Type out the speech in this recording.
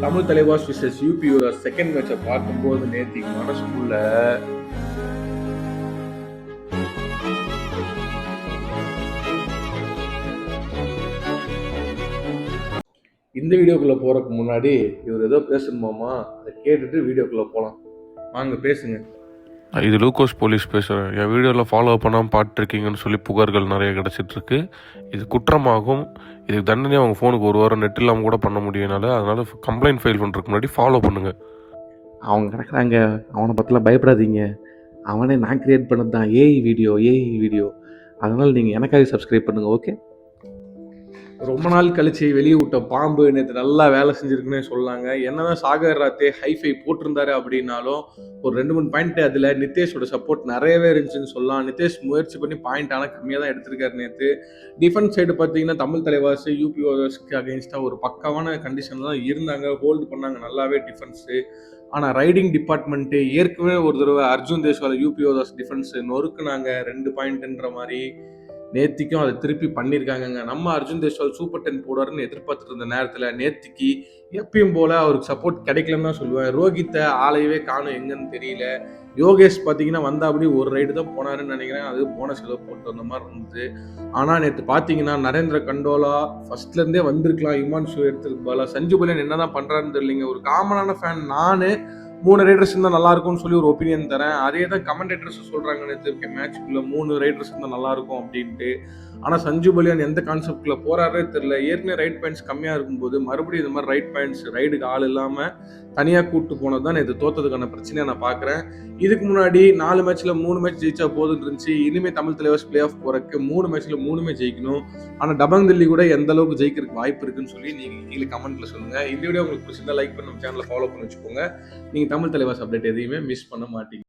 Tamil Thalaivas versus யூபியோட second மேட்சை பார்க்கும்போது நேத்தி மனசுக்குள்ள இந்த வீடியோக்குள்ள போறதுக்கு முன்னாடி இவர் ஏதோ பேசணுமாமா, அதை கேட்டுட்டு வீடியோக்குள்ள போலாம். வாங்க பேசுங்க. இது லூக்கோஸ் போலீஸ் பேசுகிறேன். என் வீடியோவில் ஃபாலோ பண்ணாமல் பார்த்துருக்கீங்கன்னு சொல்லி புகார்கள் நிறைய கிடச்சிட்ருக்கு. இது குற்றமாகும். இதுக்கு தண்டனையாக அவங்க ஃபோனுக்கு ஒரு வாரம் நெட் இல்லாமல் கூட பண்ண முடியும்னால, அதனால் கம்ப்ளைண்ட் ஃபைல் பண்ணுறதுக்கு முன்னாடி ஃபாலோ பண்ணுங்கள். அவங்க கிடக்குறாங்க, அவனை பற்றிலாம் பயப்படாதீங்க. அவனே நான் க்ரியேட் பண்ணது தான் ஏஐ வீடியோ. அதனால் நீங்கள் எனக்காக சப்ஸ்கிரைப் பண்ணுங்கள். ஓகே. ரொம்ப நாள் கழிச்சு வெளியே விட்ட பாம்பு நேற்று நல்லா வேலை செஞ்சிருக்குன்னே சொல்லாங்க. என்னதான் சாகர் ராத்தே ஹைஃபை போட்டிருந்தாரு அப்படின்னாலும் ஒரு 2-3 பாயிண்ட் அதில் நிதேஷோட சப்போர்ட் நிறையவே இருந்துச்சுன்னு சொல்லலாம். நிதேஷ் முயற்சி பண்ணி பாயிண்ட் ஆனால் கம்மியாக தான் எடுத்திருக்காரு நேற்று. டிஃபென்ஸ் சைடு பார்த்தீங்கன்னா தமிழ் தலைவாஸ் யூபிஓஸ்க்கு அகேன்ஸ்டாக ஒரு பக்காவான கண்டிஷன் தான் இருந்தாங்க, ஹோல்டு பண்ணாங்க நல்லாவே டிஃபென்ஸு. ஆனால் ரைடிங் டிபார்ட்மெண்ட்டு ஏற்கனவே ஒரு தடவை அர்ஜுன் தேஷ்வால் யூபிஓதாஸ் டிஃபென்ஸு நொறுக்குனாங்க 2 பாயிண்ட்டுன்ற மாதிரி. நேத்திக்கும் அதை திருப்பி பண்ணியிருக்காங்கங்க. நம்ம அர்ஜுன் தேஷ்வால் சூப்பர் 10 போடுவாருன்னு எதிர்பார்த்துட்டு இருந்த நேரத்தில் நேத்திக்கு எப்பயும் போல அவருக்கு சப்போர்ட் கிடைக்கலன்னு தான் சொல்லுவேன். ரோஹித்தை ஆளையவே காணும், எங்கன்னு தெரியல. யோகேஷ் பார்த்தீங்கன்னா வந்தாபடி ஒரு ரைடு தான் போனாருன்னு நினைக்கிறேன். அது போனஸ் ஏதோ போட்டு வந்த மாதிரி இருந்தது. ஆனால் நேற்று பார்த்தீங்கன்னா நரேந்திர கண்டோலா ஃபர்ஸ்ட்லேருந்தே வந்திருக்கலாம். இமான் ஷோ எடுத்துருக்கு பாலா. சஞ்சு பலியன் என்ன தான் பண்ணுறாருன்னு தெரியலிங்க. ஒரு காமனான ஃபேன் நான் 3 ரைடர்ஸ் இருந்தால் நல்லா இருக்கும்னு சொல்லி ஒரு ஒப்பீனியன் தரேன். அதே தான் கமெண்டேட்டர்ஸ் சொல்கிறாங்க நேற்று மேட்ச்க்குள்ள 3 ரைடர்ஸ் இருந்தால் நல்லா இருக்கும் அப்படின்ட்டு. ஆனால் சஞ்சு பலியான் எந்த கான்செப்ட்ல போறாரே தெரியல. ஏற்கனவே ரைட் பாயிண்ட்ஸ் கம்மியாக இருக்கும்போது மறுபடியும் இந்த மாதிரி ரைட் பாயிண்ட்ஸ் ரைடுக்கு ஆள் இல்லாமல் தனியாக கூப்பிட்டு போனது தான் நேற்று தோத்ததுக்கான பிரச்சனையை நான் பார்க்குறேன். இதுக்கு முன்னாடி 4 மேட்ச்ல 3 மேட்ச் ஜெயிச்சா போதுன்னு இருந்துச்சு. இனிமேல் தமிழ் தலைவர்ஸ் பிளே ஆஃப் போறதுக்கு 3 மேட்ச்ல 3மே ஜெயிக்கணும். ஆனால் டபங் தில்லி கூட எந்த அளவுக்கு ஜெயிக்கிறதுக்கு வாய்ப்பு இருக்குன்னு சொல்லி நீங்கள் கீழே கமெண்ட்ல சொல்லுங்க. இந்த வீடியோ உங்களுக்கு பிடிச்சிருந்தா லைக் பண்ணி நம்ம சேனலை ஃபாலோ பண்ணி வச்சுக்கோங்க. நீங்கள் தமிழ் தலைவாஸ் அப்டேட் எதையுமே மிஸ் பண்ண மாட்டீங்க.